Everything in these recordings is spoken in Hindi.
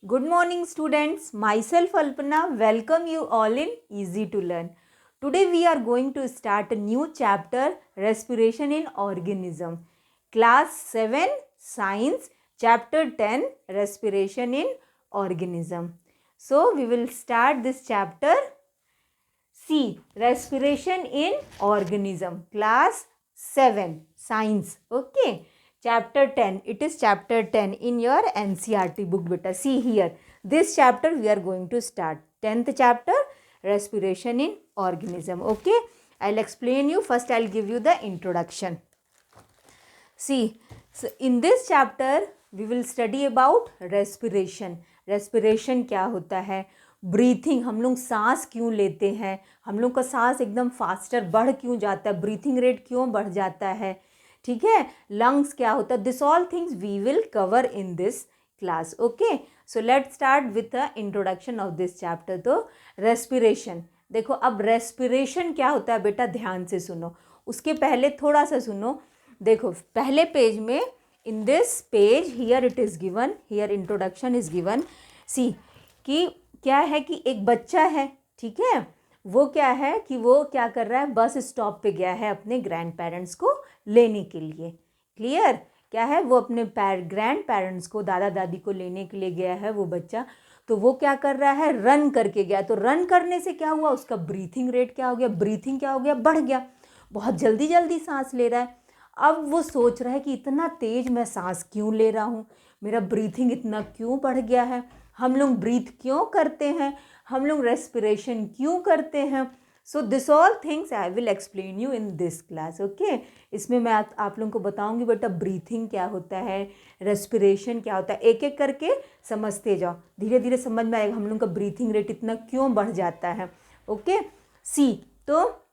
Good morning, students. Myself Alpana welcome you all in Easy to Learn. Today we are going to start a new chapter, Respiration in Organism. Class 7 Science, Chapter 10, Respiration in Organism. So we will start this chapter. C. Respiration in Organism. Class 7 Science. Okay. Chapter 10. It is chapter 10 in your NCERT book, beta. See here. This chapter we are going to start. 10th chapter, Respiration in Organism. Okay. I'll explain you. First, I'll give you the introduction. See, so in this chapter, we will study about respiration. Respiration क्या होता है, ब्रीथिंग, हम लोग सांस क्यों लेते हैं, हम लोग का सांस एकदम फास्टर बढ़ क्यों जाता है, ब्रीथिंग रेट क्यों बढ़ जाता है, ठीक है, लंग्स क्या होता है, this all things we will cover in this class. Okay, so let's start with the introduction of this chapter. तो रेस्पिरेशन, देखो अब रेस्पिरेशन क्या होता है बेटा, ध्यान से सुनो. उसके पहले थोड़ा सा सुनो. देखो पहले पेज में, in this page here it is given, here introduction is given. See कि क्या है कि एक बच्चा है, ठीक है, वो क्या है कि वो क्या कर रहा है, बस स्टॉप पे गया है अपने ग्रैंड पेरेंट्स को लेने के लिए. क्लियर, क्या है, वो अपने ग्रैंड पेरेंट्स को, दादा दादी को लेने के लिए गया है वो बच्चा. तो वो क्या कर रहा है, रन करके गया. तो रन करने से क्या हुआ, उसका ब्रीथिंग रेट क्या हो गया, ब्रीथिंग क्या हो गया, बढ़ गया, बहुत जल्दी जल्दी सांस ले रहा है. अब वो सोच रहा है कि इतना तेज मैं सांस क्यों ले रहा हूँ, मेरा ब्रीथिंग इतना क्यों बढ़ गया है, हम लोग ब्रीथ क्यों करते हैं, हम लोग रेस्पिरेशन क्यों करते हैं. So this all things I will explain you in this class. Okay, इसमें मैं आप लोगों को बताऊंगी बेटा ब्रीथिंग क्या होता है, रेस्पिरेशन क्या होता है, एक एक करके समझते जाओ, धीरे धीरे समझ में आएगा हम लोग का ब्रीथिंग रेट इतना क्यों बढ़ जाता है. ओके, सी, तो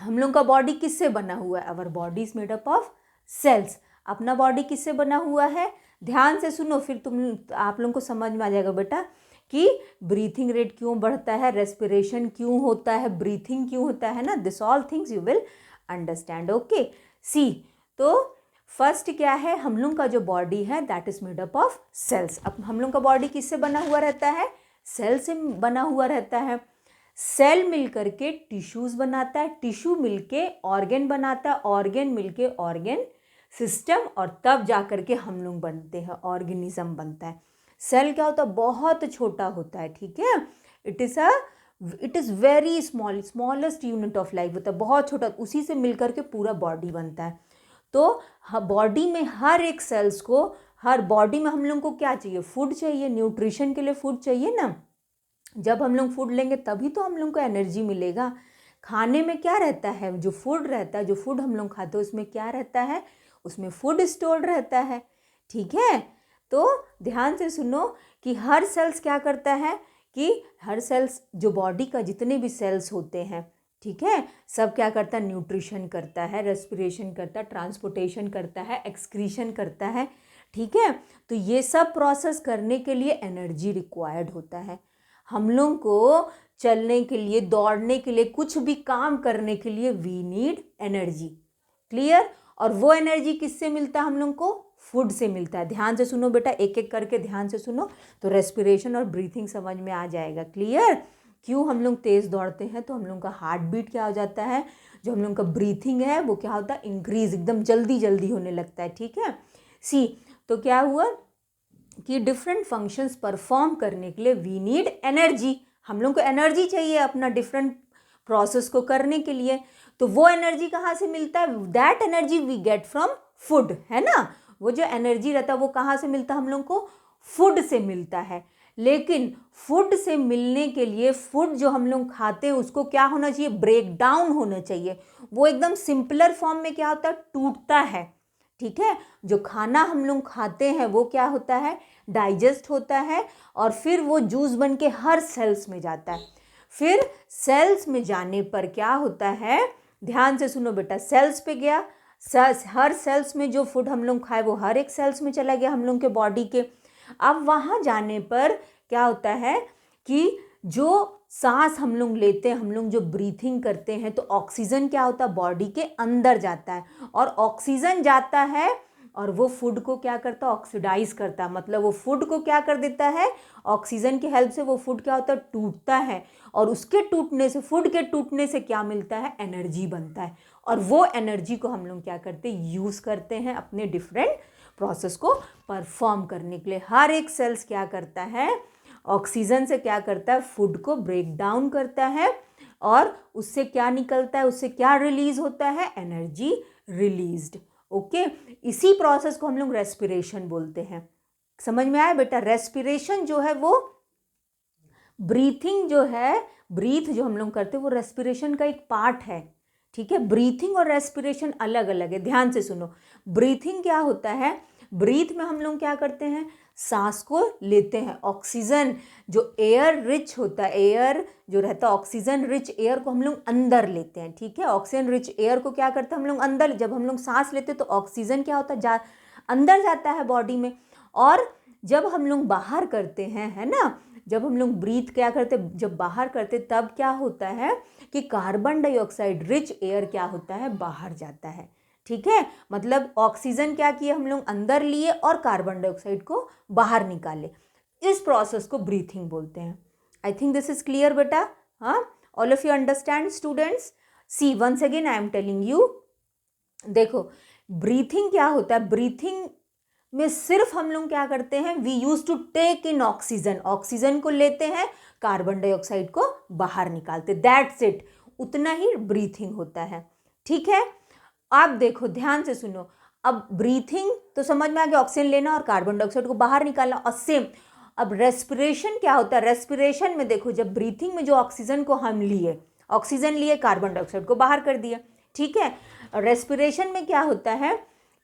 हम लोग का बॉडी किससे बना हुआ है, our body is made up of cells. अपना बॉडी किससे बना हुआ है, ध्यान से सुनो, फिर आप लोगों को समझ में आ जाएगा बेटा कि ब्रीथिंग रेट क्यों बढ़ता है, रेस्पिरेशन क्यों होता है, ब्रीथिंग क्यों होता है ना, this all things you will understand. Okay, see, तो फर्स्ट क्या है, हम लोग का जो बॉडी है that is made up of cells. अब हम लोग का बॉडी किससे बना हुआ रहता है, सेल से बना हुआ रहता है. सेल मिलकर के टिश्यूज बनाता है, टिश्यू मिलके ऑर्गन बनाता है, ऑर्गन मिलके ऑर्गन सिस्टम, और तब जा कर के हम लोग बनते हैं, ऑर्गेनिज्म बनता है. सेल क्या होता है, बहुत छोटा होता है, ठीक है, it is very small, smallest unit of life होता है, बहुत छोटा, उसी से मिलकर के पूरा बॉडी बनता है. तो बॉडी में हर एक सेल्स को, हर बॉडी में हम लोग को क्या चाहिए, फूड चाहिए, न्यूट्रिशन के लिए फूड चाहिए ना. जब हम लोग फूड लेंगे तभी तो हम लोग को एनर्जी मिलेगा. खाने में क्या रहता है, जो फूड रहता है, जो फूड हम लोग खाते हैं उसमें क्या रहता है, उसमें फूड स्टोर्ड रहता है, ठीक है. तो ध्यान से सुनो कि हर सेल्स क्या करता है, कि हर सेल्स, जो बॉडी का जितने भी सेल्स होते हैं, ठीक है, सब क्या करता है, न्यूट्रिशन करता है, रेस्पिरेशन करता है, ट्रांसपोर्टेशन करता है, एक्सक्रीशन करता है, ठीक है. तो ये सब प्रोसेस करने के लिए एनर्जी रिक्वायर्ड होता है. हम लोग को चलने के लिए, दौड़ने के लिए, कुछ भी काम करने के लिए वी नीड एनर्जी. क्लियर, और वो एनर्जी किससे मिलता है, हम लोग को फूड से मिलता है. ध्यान से सुनो बेटा, एक एक करके ध्यान से सुनो, तो रेस्पिरेशन और ब्रीथिंग समझ में आ जाएगा. क्लियर, क्यों हम लोग तेज़ दौड़ते हैं, तो हम लोग का हार्ट बीट क्या हो जाता है, जो हम लोग का ब्रीथिंग है वो क्या होता है, इंक्रीज, एकदम जल्दी जल्दी होने लगता है, ठीक है. सी, तो क्या हुआ कि डिफरेंट फंक्शंस परफॉर्म करने के लिए वी नीड एनर्जी. हम लोग को एनर्जी चाहिए अपना डिफरेंट प्रोसेस को करने के लिए. तो वो एनर्जी कहाँ से मिलता है, that energy we get from food, है ना. वो जो एनर्जी रहता है वो कहाँ से मिलता है, हम लोग को फूड से मिलता है. लेकिन फूड से मिलने के लिए, फूड जो हम लोग खाते हैं उसको क्या होना चाहिए, ब्रेक डाउन होना चाहिए. वो एकदम सिंपलर फॉर्म में क्या होता है, टूटता है, ठीक है. जो खाना हम लोग खाते हैं वो क्या होता है, डाइजेस्ट होता है, और फिर वो जूस बन के हर सेल्स में जाता है. फिर सेल्स में जाने पर क्या होता है, ध्यान से सुनो बेटा, सेल्स पे गया, हर सेल्स में जो फूड हम लोग खाए वो हर एक सेल्स में चला गया हम लोग के बॉडी के. अब वहाँ जाने पर क्या होता है कि जो सांस हम लोग लेते हैं, हम लोग जो ब्रीथिंग करते हैं, तो ऑक्सीजन क्या होता है, बॉडी के अंदर जाता है, और ऑक्सीजन जाता है और वो फूड को क्या करता है, ऑक्सीडाइज करता है, मतलब वो फूड को क्या कर देता है, ऑक्सीजन की हेल्प से वो फूड क्या होता है, टूटता है, और उसके टूटने से, फूड के टूटने से क्या मिलता है, एनर्जी बनता है, और वो एनर्जी को हम लोग क्या करते हैं, यूज़ करते हैं अपने डिफरेंट प्रोसेस को परफॉर्म करने के लिए। हर एक सेल्स क्या करता है, ऑक्सीजन से क्या करता है, फूड को ब्रेक डाउन करता है, और उससे क्या निकलता है, उससे क्या रिलीज होता है, एनर्जी रिलीज्ड। ओके, इसी प्रोसेस को हम लोग रेस्पिरेशन बोलते हैं। समझ में आया बेटा? रेस्पिरेशन जो है वो ब्रीथिंग जो है, ब्रीथ जो हम लोग करते हैं वो रेस्पिरेशन का एक पार्ट है। ठीक है, ब्रीथिंग और रेस्पिरेशन अलग अलग है, ध्यान से सुनो। ब्रीथिंग क्या होता है, ब्रीथ में हम लोग क्या करते हैं, सांस को लेते हैं, ऑक्सीजन जो एयर रिच होता है, एयर जो रहता है ऑक्सीजन रिच एयर को हम लोग अंदर लेते हैं। ठीक है, ऑक्सीजन रिच एयर को क्या करते हैं हम लोग अंदर, जब हम लोग सांस लेते हैं तो ऑक्सीजन क्या होता है, अंदर जाता है बॉडी में, और जब हम लोग बाहर करते हैं, है ना, जब हम लोग ब्रीथ क्या करते, जब बाहर करते तब क्या होता है कि कार्बन डाइऑक्साइड रिच एयर क्या होता है, बाहर जाता है। ठीक है, मतलब ऑक्सीजन क्या किए हम लोग अंदर लिए और कार्बन डाइऑक्साइड को बाहर निकाले, इस प्रोसेस को ब्रीथिंग बोलते हैं। I think this is clear बेटा? हाँ, all of you understand students? See once again I am telling you, देखो ब्रीथिंग क्या होता है, ब्रीथिंग में सिर्फ हम लोग क्या करते हैं, we use to take in oxygen, oxygen को लेते हैं, कार्बन डाइऑक्साइड को बाहर निकालते, दैट्स इट, उतना ही ब्रीथिंग होता है। ठीक है, आप देखो ध्यान से सुनो, अब ब्रीथिंग तो समझ में आ गया, ऑक्सीजन लेना और कार्बन डाइऑक्साइड को बाहर निकालना, और सेम अब रेस्पिरेशन क्या होता है, रेस्पिरेशन में देखो जब ब्रीथिंग में जो ऑक्सीजन को हम लिए, ऑक्सीजन लिए, कार्बन डाइऑक्साइड को बाहर कर दिया। ठीक है, रेस्पिरेशन में क्या होता है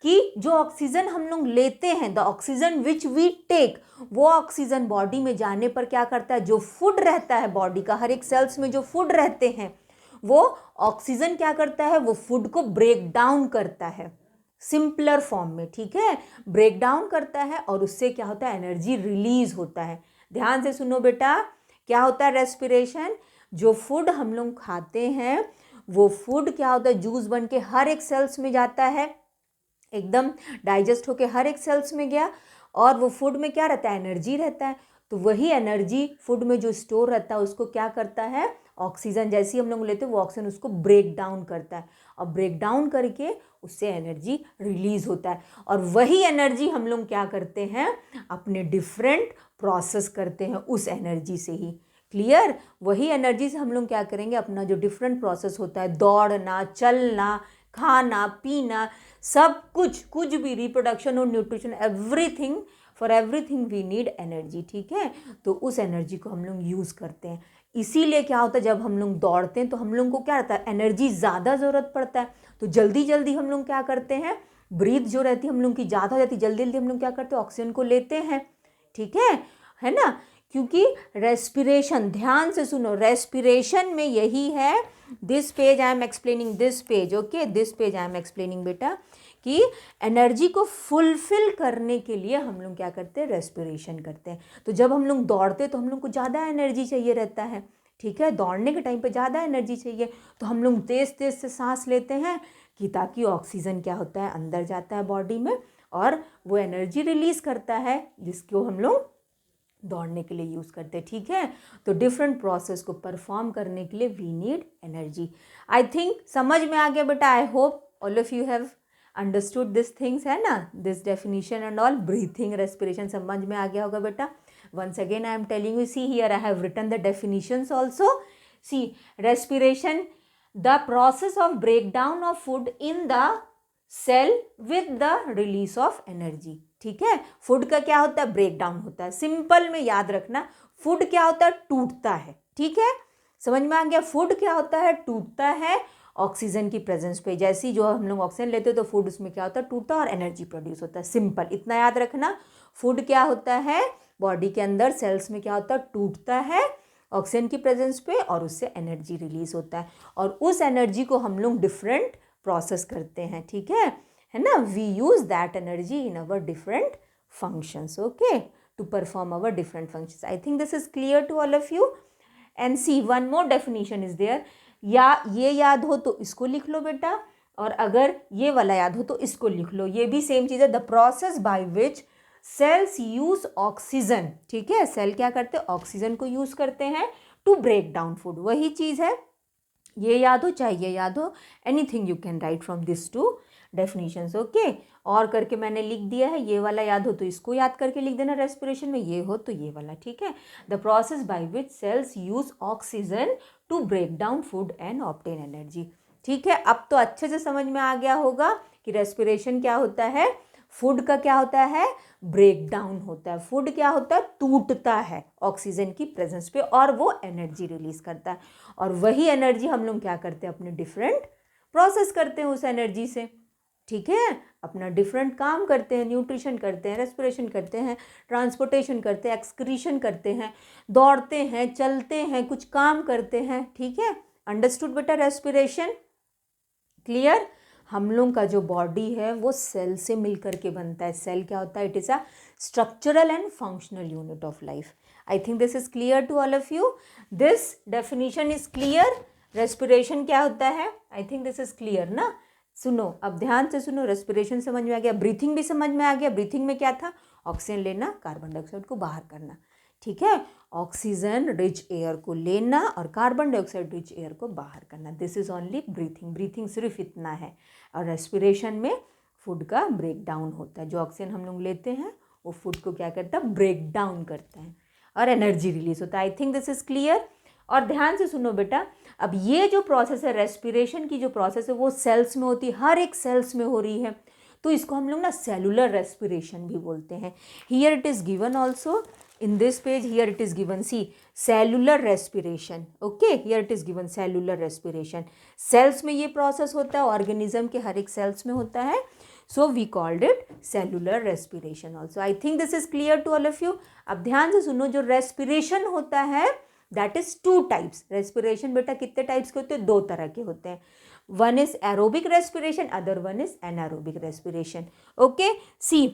कि जो ऑक्सीजन हम लोग लेते हैं, the oxygen which we take, वो ऑक्सीजन बॉडी में जाने पर क्या करता है, जो फूड रहता है बॉडी का, हर एक सेल्स में जो फूड रहते हैं, वो ऑक्सीजन क्या करता है, वो फूड को ब्रेक डाउन करता है सिंपलर फॉर्म में। ठीक है, ब्रेक डाउन करता है और उससे क्या होता है, एनर्जी रिलीज होता है। ध्यान से सुनो बेटा, क्या होता है रेस्पिरेशन, जो फूड हम लोग खाते हैं वो फूड क्या होता है, जूस बन के हर एक सेल्स में जाता है, एकदम डाइजेस्ट होके हर एक सेल्स में गया, और वो फूड में क्या रहता है, एनर्जी रहता है, तो वही एनर्जी फूड में जो स्टोर रहता है उसको क्या करता है, ऑक्सीजन जैसे ही हम लोग लेते हैं वो ऑक्सीजन उसको ब्रेक डाउन करता है, और ब्रेक डाउन करके उससे एनर्जी रिलीज होता है, और वही एनर्जी हम लोग क्या करते हैं, अपने डिफरेंट प्रोसेस करते हैं उस एनर्जी से ही। क्लियर? वही एनर्जी से हम लोग क्या करेंगे, अपना जो डिफरेंट प्रोसेस होता है, दौड़ना, चलना, खाना पीना, सब कुछ, कुछ भी, रिप्रोडक्शन और nutrition, everything, for everything we need energy. ठीक है, तो उस एनर्जी को हम लोग यूज़ करते हैं। इसीलिए क्या होता है, जब हम लोग दौड़ते हैं तो हम लोग को क्या रहता है, एनर्जी ज़्यादा ज़रूरत पड़ता है, तो जल्दी जल्दी हम लोग क्या करते हैं, ब्रीथ जो रहती है हम लोग की ज़्यादा हो जाती है, जल्दी जल्दी हम लोग क्या करते हैं, ऑक्सीजन को लेते हैं। ठीक है ना, क्योंकि रेस्पिरेशन, ध्यान से सुनो, रेस्पिरेशन में यही है, this page I am explaining, this page, okay, this page I am explaining बेटा, कि एनर्जी को फुलफिल करने के लिए हम लोग क्या करते हैं, रेस्पिरेशन करते हैं। तो जब हम लोग दौड़ते हैं तो हम लोग को ज़्यादा एनर्जी चाहिए रहता है। ठीक है, दौड़ने के टाइम पे ज़्यादा एनर्जी चाहिए, तो हम लोग तेज़ तेज़ से सांस लेते हैं, कि ताकि ऑक्सीजन क्या होता है, अंदर जाता है बॉडी में, और वो एनर्जी रिलीज़ करता है, जिसको हम लोग दौड़ने के लिए यूज़ करते हैं। ठीक है, तो डिफरेंट प्रोसेस को परफॉर्म करने के लिए we need energy. I think समझ में आ गया बेटा, I hope all of you have understood this things, है ना, this definition and all, breathing, respiration समझ में आ गया होगा बेटा। Once again I am telling you, see here I have written the definitions also. See respiration, the process of break down of food in the cell with the release of energy. ठीक है, फूड का क्या होता है, ब्रेक डाउन होता है, सिंपल में याद रखना, फूड क्या होता है, टूटता है। ठीक है, समझ में आ गया, फूड क्या होता है, टूटता है ऑक्सीजन की प्रेजेंस पे, जैसी जो हम लोग ऑक्सीजन लेते हैं तो फूड उसमें क्या होता है, टूटता है और एनर्जी प्रोड्यूस होता है, सिंपल, इतना याद रखना। फूड क्या होता है, बॉडी के अंदर सेल्स में क्या होता है, टूटता है ऑक्सीजन की प्रेजेंस पे, और उससे एनर्जी रिलीज होता है, और उस एनर्जी को हम लोग डिफरेंट प्रोसेस करते हैं। ठीक है ना, we use that energy in our different functions, okay, to perform our different functions. I think this is clear to all of you. And see one more definition is there, या ये याद हो तो इसको लिख लो बेटा, और अगर ये वाला याद हो तो इसको लिख लो, ये भी सेम चीज़ है, the process by which cells use oxygen, ठीक है, सेल क्या करते हैं, ऑक्सीजन को यूज करते हैं टू ब्रेक डाउन फूड, वही चीज़ है, ये याद हो चाहे ये याद हो, anything you can right from this to definitions, okay. और करके मैंने लिख दिया है, ये वाला याद हो तो इसको याद करके लिख देना रेस्पिरेशन में, ये हो तो ये वाला, ठीक है। The process by which cells use oxygen to break down food and obtain energy, ठीक है। अब तो अच्छे से समझ में आ गया होगा कि रेस्पिरेशन क्या होता है, फूड का क्या होता है, ब्रेक डाउन होता है, फूड क्या होता है, टूटता है ऑक्सीजन की प्रेजेंस पे और वो एनर्जी रिलीज करता है, और वही एनर्जी हम लोग क्या करते हैं, अपने डिफरेंट प्रोसेस करते हैं उस एनर्जी से, ठीक है, अपना डिफरेंट काम करते हैं, न्यूट्रिशन करते हैं, रेस्पिरेशन करते हैं, ट्रांसपोर्टेशन करते हैं, एक्सक्रीशन करते हैं, दौड़ते हैं, चलते हैं, कुछ काम करते हैं, ठीक है। अंडरस्टूड बेटा रेस्पिरेशन, क्लियर। हम लोग का जो बॉडी है वो सेल से मिलकर के बनता है, सेल क्या होता है, it is a structural and functional unit of life. I think this is clear to all of you, this definition is clear. Respiration क्या होता है, I think this is clear ना। सुनो, अब ध्यान से सुनो, रेस्पिरेशन समझ में आ गया, ब्रीथिंग भी समझ में आ गया, ब्रीथिंग में क्या था, ऑक्सीजन लेना, कार्बन डाइऑक्साइड को बाहर करना, ठीक है, ऑक्सीजन रिच एयर को लेना और कार्बन डाइऑक्साइड रिच एयर को बाहर करना, this is only breathing, breathing सिर्फ इतना है। और रेस्पिरेशन में फूड का ब्रेक डाउन होता है, जो ऑक्सीजन हम लोग लेते हैं वो फूड को क्या करता है, ब्रेक डाउन करता है और एनर्जी रिलीज होता है। I think this is clear. और ध्यान से सुनो बेटा, अब ये जो प्रोसेस है, रेस्पिरेशन की जो प्रोसेस है वो सेल्स में होती है, हर एक सेल्स में हो रही है, तो इसको हम लोग ना सेलुलर रेस्पिरेशन भी बोलते हैं। Here it is given also in this page, here it is given, see, cellular respiration, okay, here it is given cellular respiration, cells में ये process होता है, organism के हर एक cells में होता है, so we called it cellular respiration also. I think this is clear to all of you. अब ध्यान से सुनो, जो respiration होता है that is two types, respiration बेटा कितने types के होते हैं, दो तरह के होते हैं, one is aerobic respiration, other one is anaerobic respiration, okay. See,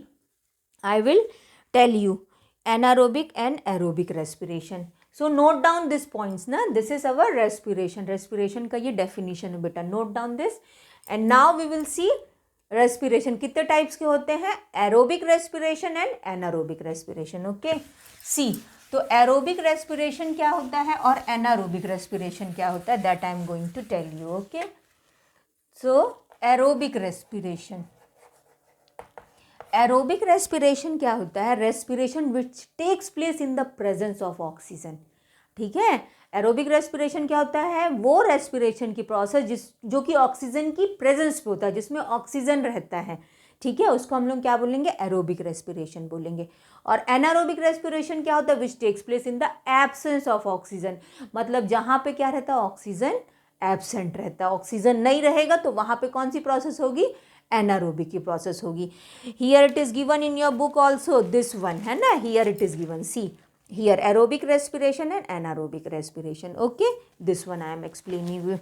I will tell you anaerobic and aerobic respiration. So note down these points na, this is our respiration, respiration का ये definition है बेटा, note down this. And now we will see respiration कितने types के होते हैं, aerobic respiration and anaerobic respiration, okay. See, तो aerobic respiration क्या होता है और anaerobic respiration क्या होता है, that I am going to tell you, okay. So aerobic respiration, aerobic respiration क्या होता है, respiration which takes place in the presence of oxygen, ठीक है। एरोबिक रेस्पिरेशन क्या होता है, वो रेस्पिरेशन की प्रोसेस जो कि ऑक्सीजन की प्रेजेंस पे होता है, जिसमें ऑक्सीजन रहता है, ठीक है, उसको हम लोग क्या बोलेंगे, एरोबिक रेस्पिरेशन बोलेंगे। और एनारोबिक रेस्पिरेशन क्या होता है, which takes place in the absence of oxygen, मतलब जहाँ पे क्या रहता है, ऑक्सीजन एब्सेंट रहता है, ऑक्सीजन नहीं रहेगा तो वहाँ पे कौन सी प्रोसेस होगी, एनारोबिक की प्रोसेस होगी। Here it is given in your book also, this one है ना, here it is given, see here aerobic respiration and anaerobic respiration, okay, this one I am explaining you.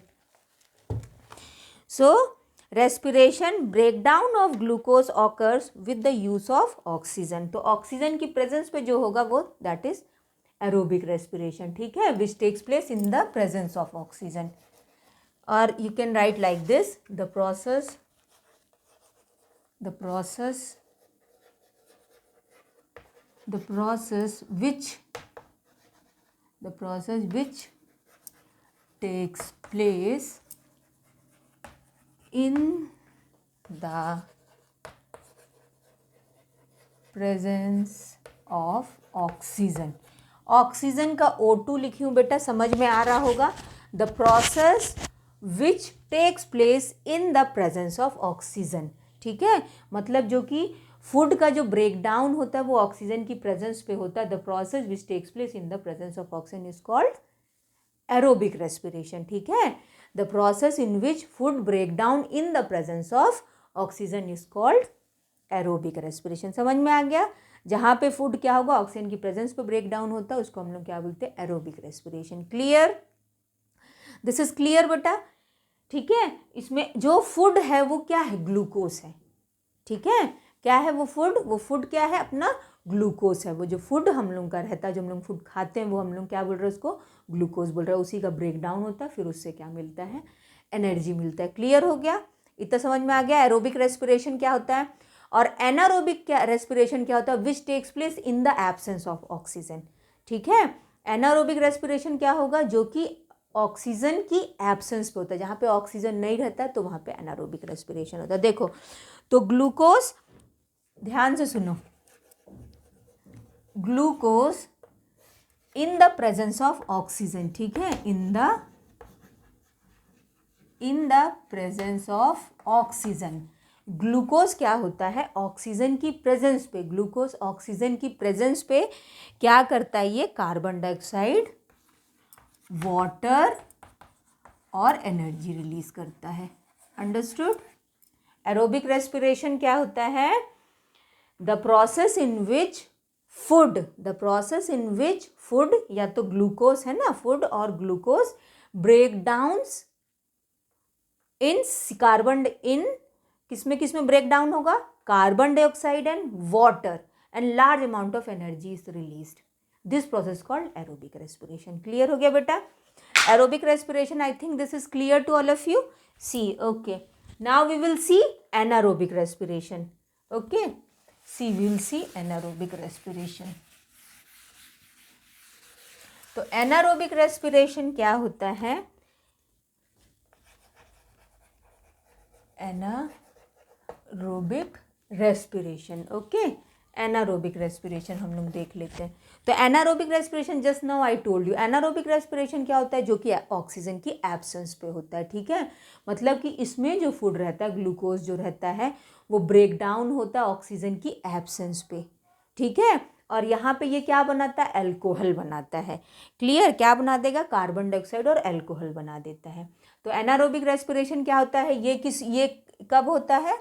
So respiration, breakdown of glucose occurs with the use of oxygen, तो ऑक्सीजन की प्रेजेंस पे जो होगा वो दैट इज एरोबिक रेस्पिरेशन, ठीक है, which takes place in the presence of oxygen. और you can write like this, the process which takes place in the presence of oxygen, oxygen का O2 लिखी हूँ बेटा, समझ में आ रहा होगा, the process which takes place in the presence of oxygen, ठीक है, मतलब जो कि फूड का जो ब्रेक डाउन होता है वो ऑक्सीजन की प्रेजेंस पे होता है, the process which takes place in the presence of oxygen is called aerobic respiration, ठीक है, the process in which food break down in the presence of oxygen is called aerobic respiration. समझ में आ गया, जहाँ पे फूड क्या होगा, ऑक्सीजन की प्रेजेंस पे ब्रेक डाउन होता है, उसको हम लोग क्या बोलते हैं, aerobic respiration. Clear, this is clear बेटा, ठीक है। इसमें जो फूड है वो क्या है, ग्लूकोज है, ठीक है, क्या है वो फूड क्या है, अपना ग्लूकोज है, वो जो फूड हम लोग का रहता है, जो हम लोग फूड खाते हैं वो हम लोग क्या बोल रहे हैं, उसको ग्लूकोज बोल रहे हैं, उसी का ब्रेक डाउन होता है, फिर उससे क्या मिलता है, एनर्जी मिलता है। क्लियर हो गया, इतना समझ में आ गया एरोबिक रेस्पिरेशन क्या होता है। और एनारोबिक क्या रेस्पिरेशन क्या होता है, which takes place in the absence of oxygen. ठीक है, एनारोबिक रेस्पिरेशन क्या होगा, जो कि ऑक्सीजन की एब्सेंस पे होता है, जहाँ पे ऑक्सीजन नहीं रहता है तो वहाँ पे एनारोबिक रेस्पिरेशन होता है। देखो तो ग्लूकोज, ध्यान से सुनो, glucose in the presence of oxygen, ठीक है, इन the presence of oxygen, glucose क्या होता है, ऑक्सीजन की प्रेजेंस पे, ग्लूकोज ऑक्सीजन की प्रेजेंस पे क्या करता है, ये कार्बन डाइऑक्साइड, वाटर और एनर्जी रिलीज करता है। अंडरस्टूड। एरोबिक रेस्पिरेशन क्या होता है, the process in which food या तो ग्लूकोज है ना, फूड और glucose break downs in carbon, in किसमें ब्रेक डाउन होगा, carbon dioxide and water, and large amount of energy is released, this process called aerobic respiration. Clear हो गया बेटा, aerobic respiration, I think this is clear to all of you. See okay, now we will see anaerobic respiration. Okay, see we will see anaerobic respiration. तो एनारोबिक रेस्पिरेशन क्या होता है, anaerobic respiration. Okay, anaerobic respiration हम लोग देख लेते हैं। तो anaerobic respiration, just now I told you, anaerobic respiration क्या होता है, जो कि ऑक्सीजन की एब्सेंस पे होता है। ठीक है, मतलब कि इसमें जो फूड रहता है, ग्लूकोज जो रहता है, वो ब्रेक डाउन होता है ऑक्सीजन की एब्सेंस पे। ठीक है, और यहाँ पे ये क्या बनाता है, अल्कोहल बनाता है। क्लियर, क्या बना देगा, कार्बन डाइऑक्साइड और अल्कोहल बना देता है। तो एनारोबिक रेस्पिरेशन क्या होता है, ये कब होता है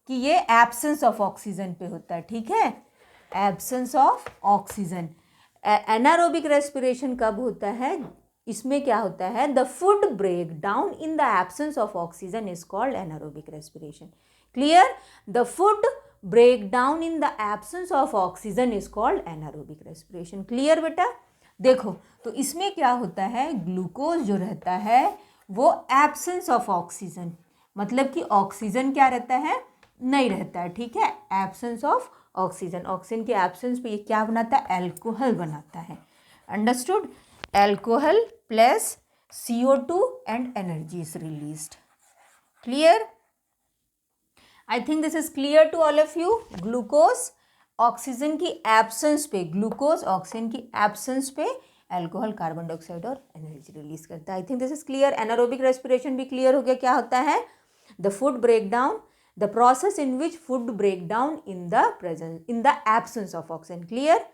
कि ये एब्सेंस ऑफ ऑक्सीजन पे होता है। ठीक है, absence of oxygen. Anaerobic respiration कब होता है, इसमें क्या होता है, the food break down in the absence of oxygen is called anaerobic respiration. Clear, the food break down in the absence of oxygen is called anaerobic respiration. Clear बेटा। देखो तो इसमें क्या होता है, ग्लूकोज जो रहता है वो एब्सेंस ऑफ ऑक्सीजन, मतलब कि ऑक्सीजन क्या रहता है, नहीं रहता है। ठीक है, एब्सेंस ऑफ ऑक्सीजन, ऑक्सीजन के एब्सेंस पे ये क्या बनाता है, अल्कोहल बनाता है। Understood, alcohol plus CO2 and energy is released. Clear, I think this is clear to all of you. Glucose oxygen की एब्सेंस पे, ग्लूकोज ऑक्सीजन की एब्सेंस पे अल्कोहल, कार्बन डाइऑक्साइड और एनर्जी रिलीज करता है। I think this is clear. Anaerobic respiration भी क्लियर हो गया, क्या होता है, the food break down, the process in which food break down in the absence of oxygen. Clear,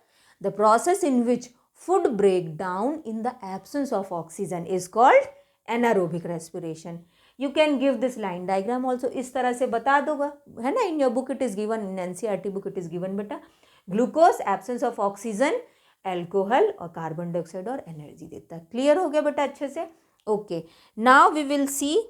the process in which food break down in the absence of oxygen is called anaerobic respiration. You can give this line diagram also, इस तरह से बता दोगा, है ना, in your book it is given, in NCERT book it is given बेटा, glucose absence of oxygen, alcohol और कार्बन डाइऑक्साइड और एनर्जी देता है। क्लियर हो गया बेटा अच्छे से। Okay, now we will see,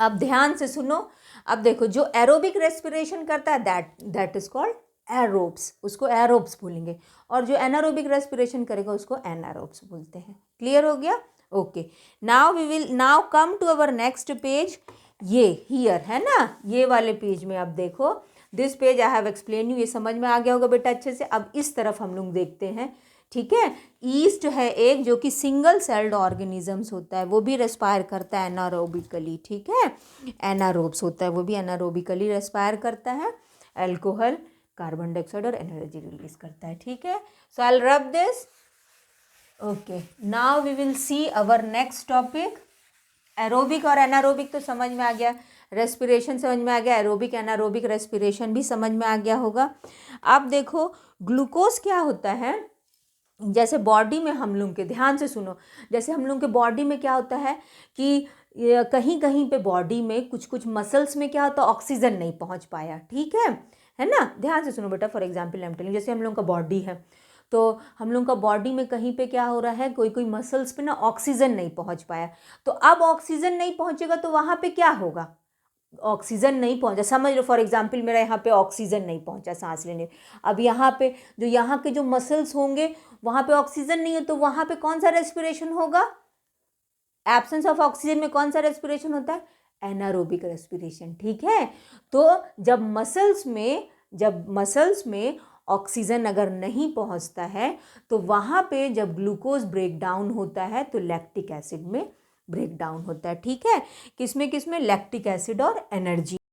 अब ध्यान से सुनो। अब देखो, जो एरोबिक रेस्पिरेशन करता है दैट इज कॉल्ड एरोब्स, उसको एरोब्स बोलेंगे, और जो एनारोबिक रेस्पिरेशन करेगा उसको एनारोब्स बोलते हैं। क्लियर हो गया। Okay, now we will now come to our next page. ये हियर है ना, ये वाले पेज में अब देखो, this page I have explain you, ये समझ में आ गया होगा बेटा अच्छे से। अब इस तरफ हम लोग देखते हैं। ठीक है, ईस्ट है एक जो कि सिंगल सेल्ड ऑर्गेनिजम्स होता है, वो भी रेस्पायर करता है एनारोबिकली। ठीक है, एनारोब्स होता है, वो भी एनारोबिकली रेस्पायर करता है, अल्कोहल, कार्बन डाइऑक्साइड और एनर्जी रिलीज करता है। ठीक है, so I will rub this. Okay, now we will see our next topic. Aerobic और एनारोबिक तो समझ में आ गया, रेस्पिरेशन समझ में आ गया, एरोबिक एनारोबिक रेस्पिरेशन भी समझ में आ गया होगा। अब देखो ग्लूकोज क्या होता है, जैसे बॉडी में हम लोग के, ध्यान से सुनो, जैसे हम लोग के बॉडी में क्या होता है कि कहीं कहीं पे बॉडी में कुछ कुछ मसल्स में क्या होता है, ऑक्सीजन नहीं पहुंच पाया। ठीक है ना, ध्यान से सुनो बेटा। For example I am telling, जैसे हम लोग का बॉडी है, तो हम लोग का बॉडी में कहीं पे क्या हो रहा है, कोई कोई मसल्स पे ना ऑक्सीजन नहीं पहुंच पाया, तो अब ऑक्सीजन नहीं पहुंचेगा तो वहाँ पे क्या होगा, ऑक्सीजन नहीं पहुंचा, समझ लो फॉर एग्जांपल मेरा यहाँ पे ऑक्सीजन नहीं पहुंचा सांस लेने, अब यहाँ पे जो यहाँ के जो मसल्स होंगे वहाँ पे ऑक्सीजन नहीं है, तो वहाँ पे कौन सा रेस्पिरेशन होगा, एब्सेंस ऑफ ऑक्सीजन में कौन सा रेस्पिरेशन होता है, एनारोबिक रेस्पिरेशन, ठीक है। तो जब मसल्स में ऑक्सीजन अगर नहीं पहुंचता है तो वहाँ पे जब ग्लूकोज ब्रेक डाउन होता है तो लैक्टिक एसिड में ब्रेक डाउन होता है, ठीक है। किसमें लैक्टिक एसिड और एनर्जी